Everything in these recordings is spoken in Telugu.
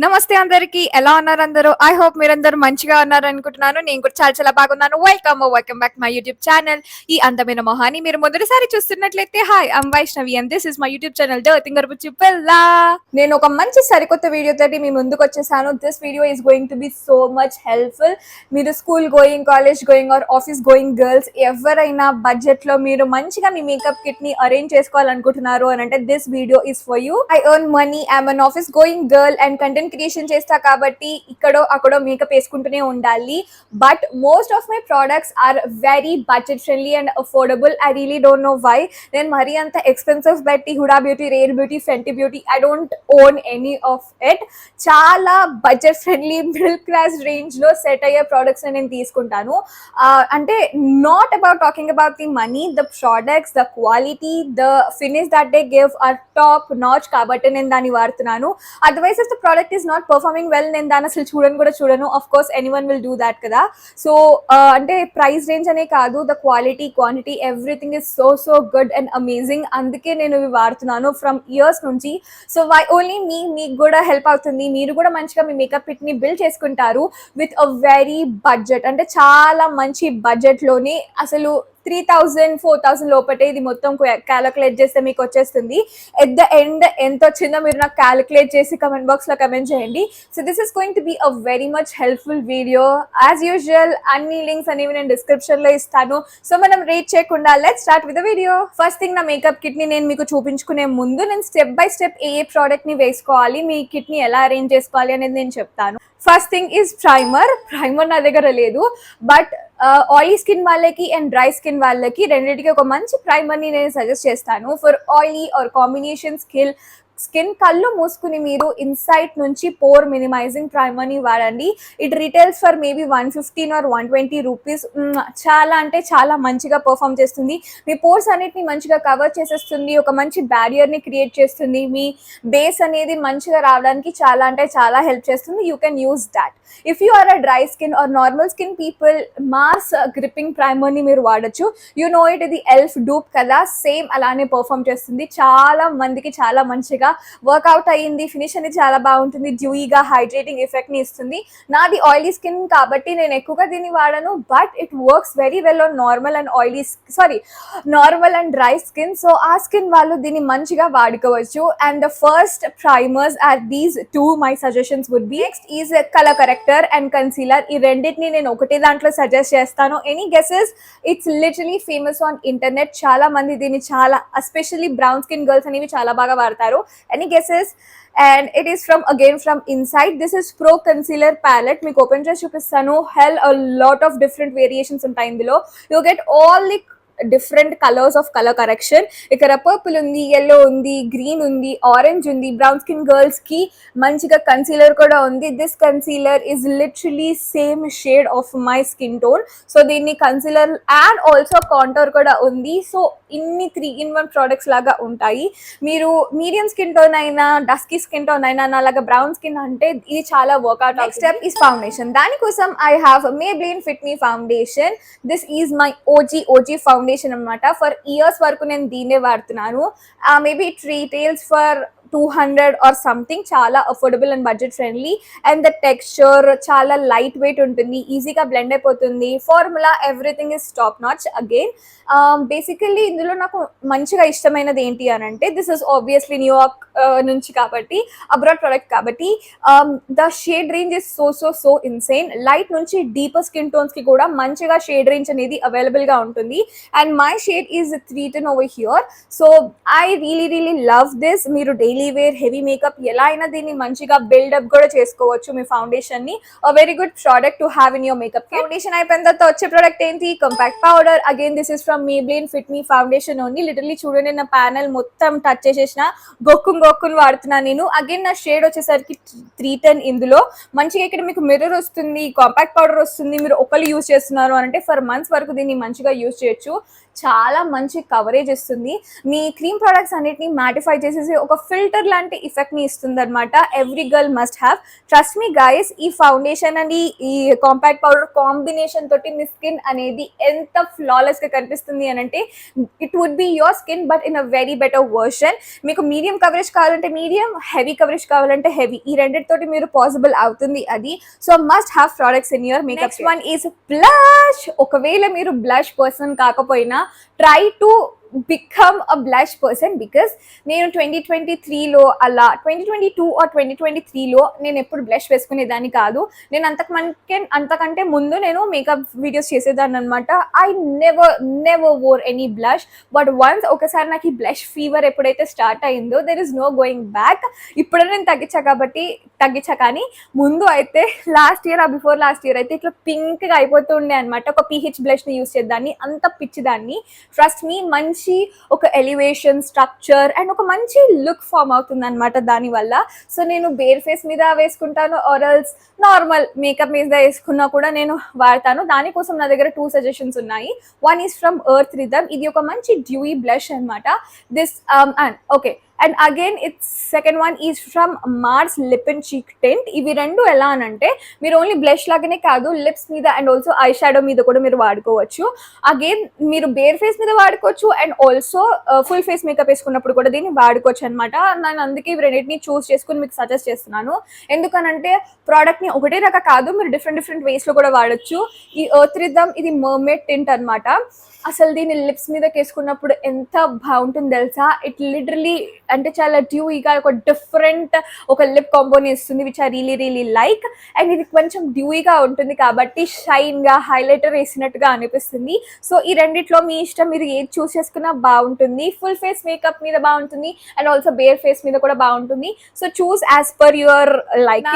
నమస్తే అందరికి, ఎలా ఉన్నారు అందరూ? ఐ హోప్ మీరందరూ మంచిగా ఉన్నారు అనుకుంటున్నాను. నేను కూడా చాలా చాలా బాగున్నాను. Welcome back my YouTube channel. ఈ అందమైన మొహాన్ని మీరు మొదటిసారి చూస్తున్నట్లయితే hi, I'm Vaishnavi and this is my YouTube channel the తింగరబుచ్చి పిల్ల. నేను ఒక మంచి సరికొత్త వీడియో తోటి మీ ముందుకు వచ్చేసాను. This video is going to be so much helpful. మీరు school going, college going or office going girls ఎవరైనా బడ్జెట్ లో మీరు మంచిగా మీ మేకప్ కిట్ ని అరేంజ్ చేసుకోవాలనుకుంటున్నారు అని అంటే this video is for you. I earn money, I'm an office going girl and content creation చేస్తా కాబట్టి ఇక్కడో అక్కడో మేకప్ వేసుకుంటూనే ఉండాలి. But most of my products are very budget friendly and affordable. I really don't know why. నేను మరీ అంత ఎక్స్పెన్సివ్ పెట్టి Huda beauty, rare beauty, Fenty beauty I don't own any of it. చాలా budget friendly middle class range లో సెట్ అయ్యే ప్రోడక్ట్స్ నేను తీసుకుంటాను. అంటే not about talking about the money, the products, the quality, the finish that they give are top notch కాబట్టి నేను దాన్ని వాడుతున్నాను. Otherwise if the product is not performing well, నేను దాన్ని అసలు చూడను. Of course anyone will do that కదా. సో అంటే ప్రైస్ రేంజ్ అనే కాదు, the quality, quantity, everything is so good and amazing. అందుకే నేను ఇవి వాడుతున్నాను ఫ్రమ్ ఇయర్స్ నుంచి. సో వై ఓన్లీ మీకు కూడా హెల్ప్ అవుతుంది. మీరు కూడా మంచిగా మీ మేకప్ కిట్ ని బిల్డ్ చేసుకుంటారు విత్ అ వెరీ బడ్జెట్. అంటే చాలా మంచి బడ్జెట్ లోనే, అసలు 3000 4000 లోపటే ఇది మొత్తం క్యాలిక్యులేట్ చేస్తే మీకు వచ్చేస్తుంది. ఎట్ ద ఎండ్ ఎంత వచ్చిందో మీరు నాకు క్యాలిక్యులేట్ చేసి కమెంట్ బాక్స్ లో కమెంట్ చేయండి. So this is going to be a very much helpful video. As usual అన్ని లింక్స్ అనేవి నేను డిస్క్రిప్షన్ లో ఇస్తాను. సో మనం రేట్ చేయకుండా let's start with the video. First thing, నా మేకప్ కిట్ ని నేను మీకు చూపించుకునే ముందు నేను step by step A product ని వేసుకోవాలి, మీ కిట్ ని ఎలా అరేంజ్ చేసుకోవాలి అనేది నేను చెప్తాను. First thing is primer. నా దగ్గర లేదు, బట్ ఆయిలీ స్కిన్ వాళ్ళకి అండ్ డ్రై స్కిన్ వాళ్ళకి రెండింటికి ఒక మంచి ప్రైమర్ ని నేను సజెస్ట్ చేస్తాను. For oily or combination skin కళ్ళు మూసుకుని మీరు ఇన్సైట్ నుంచి పోర్ మినిమైజింగ్ ప్రైమర్ ని వాడండి. It retails for maybe 115 or 120 rupees. చాలా అంటే చాలా మంచిగా పర్ఫామ్ చేస్తుంది. మీ పోర్స్ అన్నిటిని మంచిగా కవర్ చేసేస్తుంది. ఒక మంచి బ్యారియర్ ని క్రియేట్ చేస్తుంది. మీ బేస్ అనేది మంచిగా రావడానికి చాలా అంటే చాలా హెల్ప్ చేస్తుంది. You can use that. If you are a dry skin or normal skin people, Mars gripping primer ని మీరు వాడచ్చు. యూ నో ఇట్, ఇది ఎల్ఫ్ డూప్ కదా, సేమ్ అలానే పర్ఫామ్ చేస్తుంది. చాలా మందికి చాలా మంచిగా వర్కౌట్ అయ్యింది. ఫినిష్ అనేది చాలా బాగుంటుంది. డ్యూయిగా హైడ్రేటింగ్ ఎఫెక్ట్ ని ఇస్తుంది. నాది ఆయిలీ స్కిన్ కాబట్టి నేను ఎక్కువగా దీన్ని వాడను, but it works very well on normal and dry skin. So ఆ స్కిన్ వాళ్ళు దీన్ని మంచిగా వాడుకోవచ్చు. And the first primers are these two. My suggestions would be. Next is colour corrector and concealer. ఈ రెండింటిని నేను ఒకటే దాంట్లో సజెస్ట్ చేస్తాను. Any guesses? It's literally famous on internet. చాలా మంది దీన్ని చాలా, ఎస్పెషల్లీ బ్రౌన్ స్కిన్ గర్ల్స్ అనేవి చాలా బాగా వాడతారు. Any guesses? And it is from Insight. This is Pro Concealer Palette. మీకు ఓపెన్ చేసి చూపిస్తాను. Hell a lot of different variations ఉంటాయి ఇందులో. You get all the different colours of colour correction. ఇక్కడ పర్పుల్ ఉంది, ఎల్లో ఉంది, గ్రీన్ ఉంది, ఆరెంజ్ ఉంది. బ్రౌన్ స్కిన్ గర్ల్స్ కి మంచిగా కన్సీలర్ కూడా ఉంది. This concealer is literally same shade of my skin tone. So దీన్ని కన్సీలర్ అండ్ ఆల్సో కాంటోర్ కూడా ఉంది. సో ఇన్ని 3-in-1 ప్రోడక్ట్స్ లాగా ఉంటాయి. మీరు మీడియం స్కిన్ టోన్ అయినా, డస్కీ స్కిన్ టోన్ అయినా, నాలాగా బ్రౌన్ స్కిన్ అంటే ఇది చాలా workout. Next step is foundation. దానికోసం I have Maybelline Fit Me foundation. This is my OG foundation అన్నమాట. ఫర్ ఇయర్స్ వరకు నేను దీన్నే వాడుతున్నాను. Maybe it retails for 200 or something. చాలా affordable and budget friendly. And the texture చాలా లైట్ వెయిట్ ఉంటుంది, ఈజీగా బ్లెండ్ అయిపోతుంది. Formula everything is top notch. Again basically ఇందులో నాకు మంచిగా ఇష్టమైనది ఏంటి అని అంటే, దిస్ ఇస్ ఆబ్వియస్లీ న్యూయార్క్ నుంచి కాబట్టి, అబ్రాడ్ ప్రోడక్ట్ కాబట్టి, the shade range is so insane. Light నుంచి డీపర్ స్కిన్ టోన్స్ కి కూడా మంచిగా షేడ్ రేంజ్ అనేది అవైలబుల్ గా ఉంటుంది. And my shade is 310 over here. So I really love this. మీరు డైలీ వేర్, హెవీ మేకప్ ఎలా అయినా దీన్ని మంచిగా బిల్డప్ కూడా చేసుకోవచ్చు మీ ఫౌండేషన్ ని. Very good product to have in your makeup. Foundation అయిపోయిన తర్వాత వచ్చే ప్రోడక్ట్ ఏంటి? Compact powder. Again this is from Maybelline Fit Me foundation only. Literally చూడండి, నా ప్యానల్ మొత్తం టచ్ చేసేసిన గొక్కుని వాడుతున్నాను నేను. అగైన్ నా షేడ్ వచ్చేసరికి 310. ఇందులో మంచిగా ఇక్కడ మీకు మిర్రర్ వస్తుంది, కాంపాక్ట్ పౌడర్ వస్తుంది. మీరు ఒకళ్ళు యూజ్ చేస్తున్నారు అంటే ఫర్ మంత్స్ వరకు దీన్ని మంచిగా యూజ్ చేయొచ్చు. చాలా మంచి కవరేజ్ ఇస్తుంది. మీ క్రీమ్ ప్రొడక్ట్స్ అన్నిటిని మ్యాటిఫై చేసేసి ఒక ఫిల్టర్ లాంటి ఎఫెక్ట్ని ఇస్తుంది అనమాట. Every girl must have. Trust me guys, ఈ ఫౌండేషన్ అండ్ ఈ కాంపాక్ట్ పౌడర్ కాంబినేషన్ తోటి మీ స్కిన్ అనేది ఎంత ఫ్లాలెస్గా కనిపిస్తుంది అని అంటే it would be your skin but in a very better version. మీకు మీడియం కవరేజ్ కావాలంటే మీడియం, హెవీ కవరేజ్ కావాలంటే హెవీ, ఈ రెండిటితోటి మీరు పాసిబుల్ అవుతుంది అది. So must have products in your makeup. Next one is blush. ఒకవేళ మీరు బ్లష్ పర్సన్ కాకపోయినా try to become a blush person, because నేను 2023లో అలా 2022 ఆర్ 2023లో నేను ఎప్పుడు బ్లష్ వేసుకునేదాన్ని కాదు. నేను అంతకంటే ముందు నేను మేకప్ వీడియోస్ చేసేదాన్ని అనమాట. I never wore any blush. But once ఒకసారి నాకు ఈ బ్లష్ ఫీవర్ ఎప్పుడైతే స్టార్ట్ అయిందో there is no going back. ఇప్పుడు నేను తగ్గించా కానీ ముందు అయితే last year before last year అయితే ఇట్లా పింక్గా అయిపోతూ ఉండే అనమాట. ఒక పీహెచ్ బ్లష్ని యూస్ చేద్దాన్ని, అంత పిచ్చిదాన్ని. ట్రస్ట్ మీ, మంచి ఒక ఎలివేషన్, స్ట్రక్చర్ అండ్ ఒక మంచి లుక్ ఫామ్ అవుతుంది అనమాట దానివల్ల. సో నేను బేర్ ఫేస్ మీద వేసుకుంటాను, ఆర్ఎల్స్ నార్మల్ మేకప్ మీద వేసుకున్నా కూడా నేను వాడతాను. దానికోసం నా దగ్గర 2 సజెషన్స్ ఉన్నాయి. One is from Earth Rhythm. ఇది ఒక మంచి డ్యూయి బ్లష్ అనమాట. This and okay, and again it's second one is from Mars lip and cheek tint. ఇవి రెండు ఎలా అనంటే మీరు ఓన్లీ బ్లష్ లాగానే కాదు, లిప్స్ మీద అండ్ ఆల్సో ఐ షాడో మీద కూడా మీరు వాడుకోవచ్చు. అగైన్ మీరు బేర్ ఫేస్ మీద వాడుకోవచ్చు and also full face makeup వేసుకున్నప్పుడు కూడా దీన్ని వాడుకోవచ్చు అనమాట. నేను అందుకే ఇవి రెండింటిని చూస్ చేసుకుని మీకు సజెస్ట్ చేస్తున్నాను. ఎందుకనంటే ప్రోడక్ట్ని ఒకటే రక కాదు, మీరు డిఫరెంట్ వేస్లో కూడా వాడచ్చు. ఈ ఎర్త్ రిథమ్ ఇది మర్మేడ్ టింట్ అనమాట. అసలు దీన్ని లిప్స్ మీదకి వేసుకున్నప్పుడు ఎంత బాగుంటుంది తెలుసా. ఇట్ లిటరలీ అంటే చాలా డ్యూయిగా ఒక డిఫరెంట్ ఒక లిప్ కాంబోని ఇస్తుంది, which I really like. And ఇది కొంచెం డ్యూయిగా ఉంటుంది కాబట్టి షైన్గా హైలైటర్ వేసినట్టుగా అనిపిస్తుంది. సో ఈ రెండిట్లో మీ ఇష్టం, మీరు ఏది చూస్ చేసుకున్నా బాగుంటుంది. ఫుల్ ఫేస్ మేకప్ మీద బాగుంటుంది అండ్ ఆల్సో బేర్ ఫేస్ మీద కూడా బాగుంటుంది. So choose as per your like.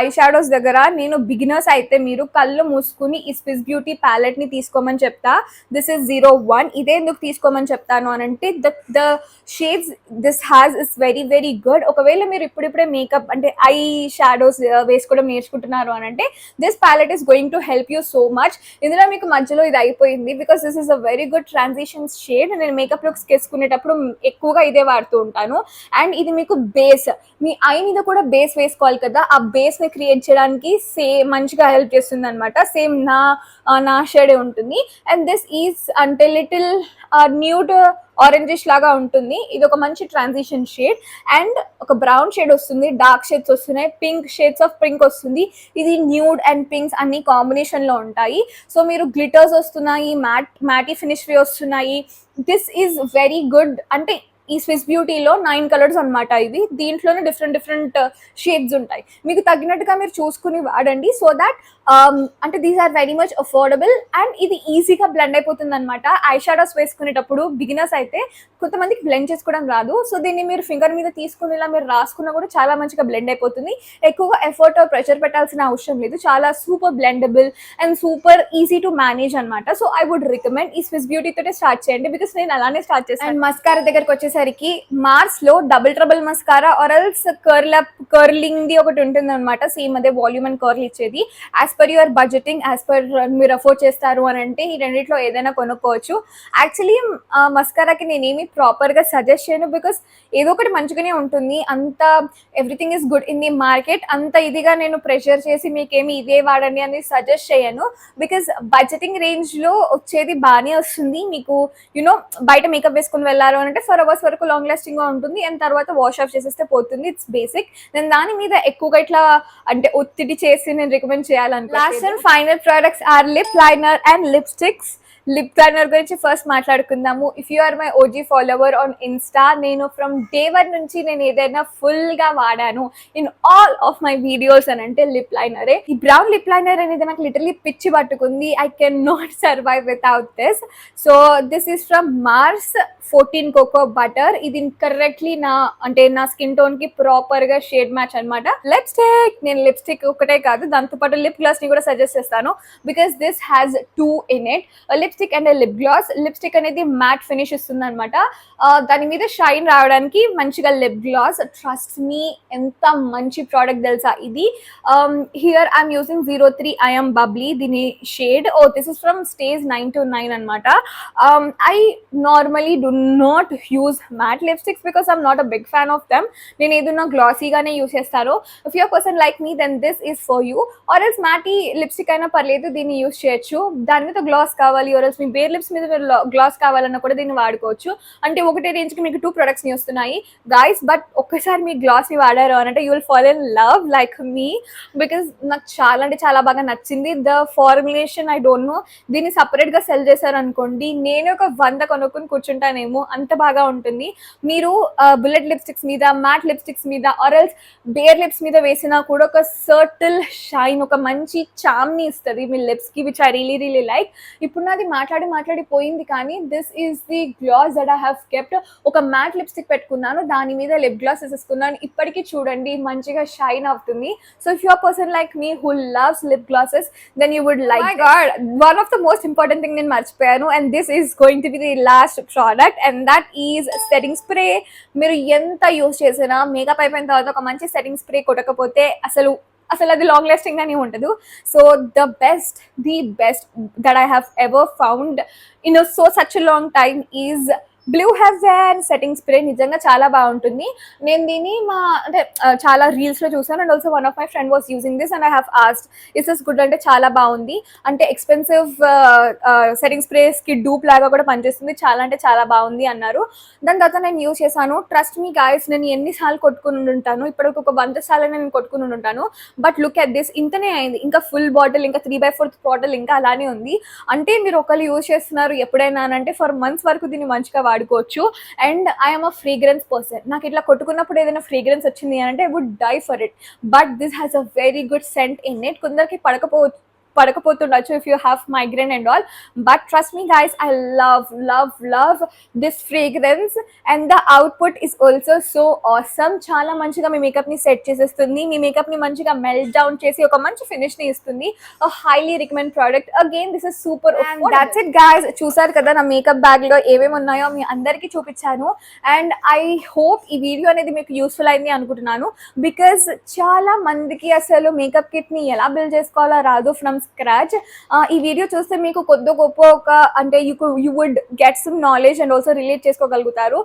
I shadows దగ్గర నేను బిగినర్స్ అయితే మీరు కళ్ళు మూసుకుని ఈ స్విస్ బ్యూటీ ప్యాలెట్ ని తీసుకోమని చెప్తా. This is 01. ఇదే ఎందుకు తీసుకోమని చెప్తాను అని అంటే the shades this has is very good. ఒకవేళ మీరు ఇప్పుడిప్పుడే మేకప్ అంటే ఐ షాడోస్ వేసుకోవడం నేర్చుకుంటున్నారు అని అంటే this palette is going to help you so much. ఇందులో మీకు మధ్యలో ఇది అయిపోయింది because this is a very good transition shade. నేను మేకప్ లుక్స్ వేసుకునేటప్పుడు ఎక్కువగా ఇదే వాడుతూ ఉంటాను. అండ్ ఇది మీకు బేస్, మీ ఐ మీద కూడా బేస్ వేసుకోవాలి కదా, ఆ బేస్ ని క్రియేట్ చేయడానికి మంచిగా హెల్ప్ చేస్తుంది అనమాట. సేమ్ నా షేడే ఉంటుంది. అండ్ దిస్ ఈజ్ అంటే లిటిల్ న్యూడ్ ఆరెంజిష్ లాగా ఉంటుంది. ఇది ఒక మంచి ట్రాన్సిషన్ షేడ్ అండ్ ఒక బ్రౌన్ షేడ్ వస్తుంది, డార్క్ షేడ్స్ వస్తున్నాయి, పింక్ షేడ్స్ ఆఫ్ పింక్ వస్తుంది. ఇది న్యూడ్ అండ్ పింక్స్ అన్ని కాంబినేషన్ లో ఉంటాయి. సో మీరు గ్లిటర్స్ వస్తున్నాయి, మ్యాటీ ఫినిష్ వస్తున్నాయి. This is very good. అంటే ఈ స్విస్ బ్యూటీలో 9 కలర్స్ అనమాట. ఇవి దీంట్లోనే డిఫరెంట్ షేడ్స్ ఉంటాయి. మీకు తగ్గినట్టుగా మీరు చూసుకుని వాడండి. సో దాట్ అంటే these are very much affordable and ఇది ఈజీగా బ్లెండ్ అయిపోతుంది అనమాట. ఐ షాడోస్ వేసుకునేటప్పుడు బిగినర్స్ అయితే కొంతమందికి బ్లెండ్ చేసుకోవడం రాదు. సో దీన్ని మీరు ఫింగర్ మీద తీసుకుని ఇలా మీరు రాసుకున్నా కూడా చాలా మంచిగా బ్లెండ్ అయిపోతుంది. ఎక్కువగా ఎఫర్ట్ ప్రెషర్ పెట్టాల్సిన అవసరం లేదు. చాలా super blendable and super easy to manage అనమాట. సో ఐ వుడ్ రికమెండ్ ఈ స్విస్ బ్యూటీ తోటే స్టార్ట్ చేయండి బికాస్ నేను అలానే స్టార్ట్ చేస్తాను. అండ్ మస్కారా దగ్గరకు వచ్చేసరికి మార్స్ లో double trouble mascara or else curling the ఒకటి ఉంటుంది అనమాట. సేమ్ అదే వాల్యూమ్ అండ్ కర్ల్ ఇచ్చేది. As per your budgeting, as per మీరు అఫోర్డ్ చేస్తారు అని అంటే ఈ రెండిట్లో ఏదైనా కొనుక్కోవచ్చు. యాక్చువల్లీ మస్కారాకి నేనేమి ప్రాపర్గా సజెస్ట్ చేయను బికాస్ ఏదో ఒకటి మంచిగానే ఉంటుంది. అంత everything is good in the market. అంత ఇదిగా నేను ప్రెషర్ చేసి మీకేమి ఇదే వాడండి అని సజెస్ట్ చేయను బికాస్ బడ్జెటింగ్ రేంజ్లో వచ్చేది బాగానే వస్తుంది. మీకు యూనో బయట మేకప్ వేసుకుని వెళ్ళారు అని అంటే 4 hours వరకు లాంగ్ లాస్టింగ్గా ఉంటుంది అండ్ తర్వాత వాష్ ఆఫ్ చేసేస్తే పోతుంది. It's basic. నేను దాని మీద ఎక్కువగా ఇట్లా అంటే ఒత్తిడి చేసి నేను రికమెండ్ చేయాలనుకుంటున్నాను. Last and final products are lip liner and lipsticks. Lip liner గురించి ఫస్ట్ మాట్లాడుకుందాము. If you are my OG follower on Insta, నేను ఫ్రమ్ డే 1 నుంచి నేను ఏదైనా ఫుల్గా వాడాను in all of my videos అని అంటే లిప్ లైనరే. ఈ బ్రౌన్ లిప్ లైనర్ అనేది నాకు లిటరలీ పిచ్చి పట్టుకుంది. I can not survive without this. So this is from Mars 14 coco butter. ఇది కరెక్ట్లీ నా స్కిన్ టోన్ కి ప్రాపర్ గా షేడ్ మ్యాచ్ అనమాట. లిప్స్టిక్, నేను లిప్స్టిక్ ఒకటే కాదు దాంతో పాటు లిప్ గ్లాస్ ని కూడా సజెస్ట్ చేస్తాను because this has 2 in it. Lipstick lipstick and lip gloss. Lipstick అనేది మ్యాట్ ఫినిష్ ఇస్తుంది అనమాట. దాని మీద షైన్ రావడానికి మంచిగా లిప్ గ్లాస్. ట్రస్ట్ మీ, ఎంత మంచి ప్రోడక్ట్ తెలుసా ఇది. Here I'm using 03 I'm bubbly దీని shade. This is from Stage 929 అనమాట. I normally do not use matte lipsticks because I'm not a big fan of them. నేను ఏదైనా గ్లాసీగానే యూజ్ చేస్తాను. If your person like me then this is for you. Or else matty lipstick అయినా పర్లేదు, దీన్ని యూజ్ చేయొచ్చు. దాని మీద గ్లాస్ కావాలి, ఆర్ ఎల్స్ మీ బేర్ లిప్స్ మీద గ్లాస్ కావాలన్నా కూడా దీన్ని వాడుకోవచ్చు. అంటే ఒకటే రేంజ్కి మీకు 2 ప్రొడక్ట్స్ని వస్తున్నాయి గైస్. బట్ ఒక్కసారి మీ గ్లాస్ని వాడారు అని అంటే you will fall in love like me, because నాకు చాలా అంటే చాలా బాగా నచ్చింది. The formulation I don't know, దీన్ని సపరేట్గా సెల్ చేశారు అనుకోండి నేను ఒక 100 కొనుక్కొని కూర్చుంటానేమో, అంత బాగా ఉంటుంది. మీరు బుల్లెట్ లిప్స్టిక్స్ మీద, మ్యాట్ లిప్స్టిక్స్ మీద, ఆర్ ఎల్స్ బేర్ లిప్స్ మీద వేసినా కూడా ఒక సర్టిల్ షైన్, ఒక మంచి చామ్ని ఇస్తుంది మీ లిప్స్కి, which I really really like. ఇప్పుడు నాది మాట్లాడి పోయింది, కానీ this is the gloss that I have kept. ఒక మ్యాట్ లిప్స్టిక్ పెట్టుకున్నాను, దాని మీద లిప్ గ్లాస్ వేసేసుకున్నాను. ఇప్పటికీ చూడండి మంచిగా షైన్ అవుతుంది. So if you're person like me who loves lip glosses then you would like. One of the most important thing నేను మర్చిపోయాను, and this is going to be the last product, and that is setting spray. మీరు ఎంత యూజ్ చేసినా మేకప్ అయిపోయిన తర్వాత ఒక మంచి సెట్టింగ్ స్ప్రే కొట్టకపోతే అసలు అది లాంగ్ లాస్టింగ్ గానే ఉండదు. So the best that I have ever found in such a long time is Blue Heaven setting spray. నిజంగా చాలా బాగుంటుంది. నేను దీన్ని అంటే చాలా రీల్స్లో చూసాను, and also one of my friend was using this and I have asked is this good అంటే చాలా బాగుంది. అంటే ఎక్స్పెన్సివ్ సెట్టింగ్ స్ప్రేస్కి డూప్ లాగా కూడా పనిచేస్తుంది, చాలా అంటే చాలా బాగుంది అన్నారు. దాని తర్వాత నేను యూజ్ చేశాను. ట్రస్ట్ మీ గాయస్, నేను ఎన్నిసార్లు కొట్టుకుని ఉంటాను, ఇప్పటికి ఒక 100 సార్లు నేను కొట్టుకుని ఉంటాను. బట్ లుక్ ఎట్ దిస్, ఇంతనే అయింది. ఇంకా ఫుల్ బాటిల్, ఇంకా 3/4 బాటిల్ ఇంకా అలానే ఉంది. అంటే మీరు ఒకళ్ళు యూజ్ చేస్తున్నారు ఎప్పుడైనా అంటే ఫర్ మంత్స్ వరకు దీన్ని మంచిగా వాడుకోవచ్చు. And I'm a fragrance person. నాకు ఇట్లా కొట్టుకున్నప్పుడు ఏదైనా ఫ్రేగ్రెన్స్ వచ్చింది అంటే I would die for it. But this has a very good scent in it. కొందరికి పడకపోతుండొచ్చు if you have migraine and all, but trust me guys, I love this fragrance and the output is also so awesome. చాలా మంచిగా మీ మేకప్ని సెట్ చేసేస్తుంది, మీ మేకప్ని మంచిగా మెల్ట్ డౌన్ చేసి ఒక మంచి ఫినిష్ని ఇస్తుంది. Highly recommend product. Again this is super. That's it guys. చూసారు కదా నా మేకప్ బ్యాగ్లో ఏమేమి ఉన్నాయో మీ అందరికీ చూపించాను. అండ్ ఐ హోప్ ఈ వీడియో అనేది మీకు యూస్ఫుల్ అయింది అనుకుంటున్నాను, బికాజ్ చాలా మందికి అసలు మేకప్ కిట్ని ఎలా బిల్డ్ చేసుకోవాలో రాదు ఫ్రమ్ స్క్రాచ్. ఈ వీడియో చూస్తే మీకు కొద్ది గొప్ప ఒక అంటే you would get some knowledge and also relate చేసుకోగలుగుతారు.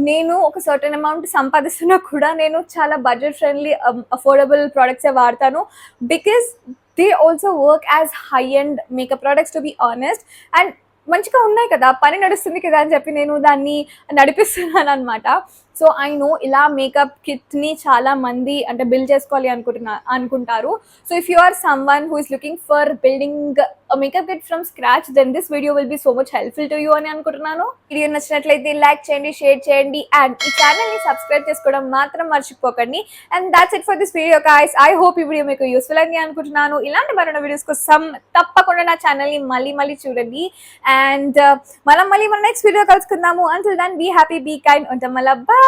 నేను ఒక సర్టన్ అమౌంట్ సంపాదిస్తున్నా కూడా నేను చాలా బడ్జెట్ ఫ్రెండ్లీ అఫోర్డబుల్ ప్రోడక్ట్సే వాడతాను, because they also work as high and makeup products to be honest. And మంచిగా ఉన్నాయి కదా, పని నడుస్తుంది కదా అని చెప్పి నేను దాన్ని నడిపిస్తున్నాను అనమాట. సో ఐ నో ఇలా మేకప్ కిట్ని చాలా మంది అంటే బిల్డ్ చేసుకోవాలి అనుకుంటారు. So if you are someone who is looking for building makeup kit from scratch then this video will be so much helpful to you అని అనుకుంటున్నాను. వీడియో నచ్చినట్లయితే లైక్ చేయండి, షేర్ చేయండి, అండ్ ఈ ఛానల్ని సబ్స్క్రైబ్ చేసుకోవడం మాత్రం మర్చిపోకండి. And that's it for this video guys. I hope ఈ వీడియో మీకు యూస్ఫుల్ అయింది అనుకుంటున్నాను. ఇలాంటి మరిన్ని వీడియోస్ కోసం తప్పకుండా నా ఛానల్ని మళ్ళీ చూడండి. అండ్ మనం మళ్ళీ మన నెక్స్ట్ వీడియో కలుసుకుందాము. Until then be happy, be kind. ఉంటాం మళ్ళీ. బై.